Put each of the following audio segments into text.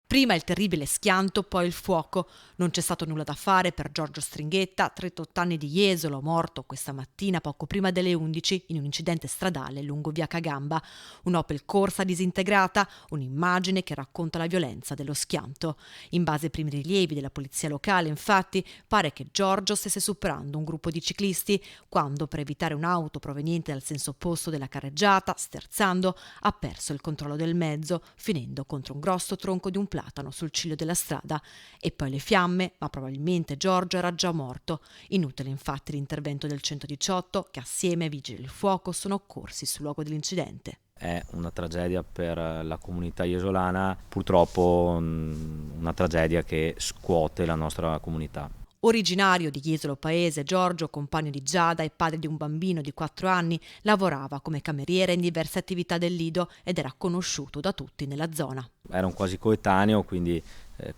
Prima il terribile schianto, poi il fuoco. Non c'è stato nulla da fare per Giorgio Stringhetta, 38 anni di Jesolo, morto questa mattina poco prima delle 11 in un incidente stradale lungo via Cagamba. Un'Opel Corsa disintegrata, un'immagine che racconta la violenza dello schianto. In base ai primi rilievi della polizia locale, infatti, pare che Giorgio stesse superando un gruppo di ciclisti quando, per evitare un'auto proveniente dal senso opposto della carreggiata, sterzando, ha perso il controllo del mezzo, finendo contro un grosso tronco di un platano sul ciglio della strada. E poi le fiamme, ma probabilmente Giorgio era già morto. Inutile infatti l'intervento del 118 che assieme ai vigili del fuoco sono occorsi sul luogo dell'incidente. È una tragedia per la comunità iesolana, purtroppo una tragedia che scuote la nostra comunità. Originario di Jesolo Paese, Giorgio, compagno di Giada e padre di un bambino di 4 anni, lavorava come cameriere in diverse attività del Lido ed era conosciuto da tutti nella zona. Era un quasi coetaneo, quindi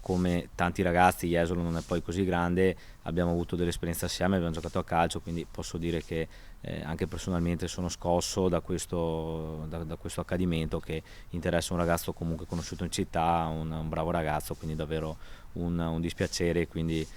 come tanti ragazzi, Jesolo non è poi così grande, abbiamo avuto delle esperienze assieme, abbiamo giocato a calcio, quindi posso dire che anche personalmente sono scosso da questo accadimento che interessa un ragazzo comunque conosciuto in città, un bravo ragazzo, quindi davvero un dispiacere, quindi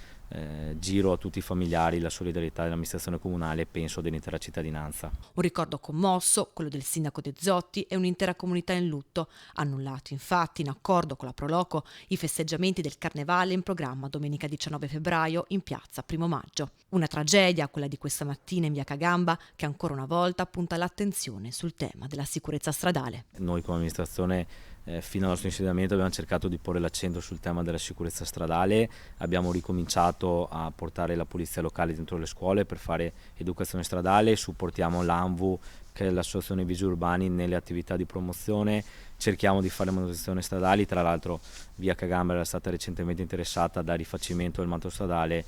giro a tutti i familiari la solidarietà dell'amministrazione comunale e penso dell'intera cittadinanza. Un ricordo commosso, quello del sindaco De Zotti e un'intera comunità in lutto. Annullati infatti, in accordo con la Proloco, i festeggiamenti del Carnevale in programma domenica 19 febbraio in piazza Primo Maggio. Una tragedia, quella di questa mattina in via Cagamba, che ancora una volta punta l'attenzione sul tema della sicurezza stradale. Noi come amministrazione fino al nostro insediamento abbiamo cercato di porre l'accento sul tema della sicurezza stradale, abbiamo ricominciato a portare la polizia locale dentro le scuole per fare educazione stradale, supportiamo l'ANVU che è l'associazione Vigili Urbani nelle attività di promozione, cerchiamo di fare manutenzione stradali, tra l'altro via Cagamba era stata recentemente interessata dal rifacimento del manto stradale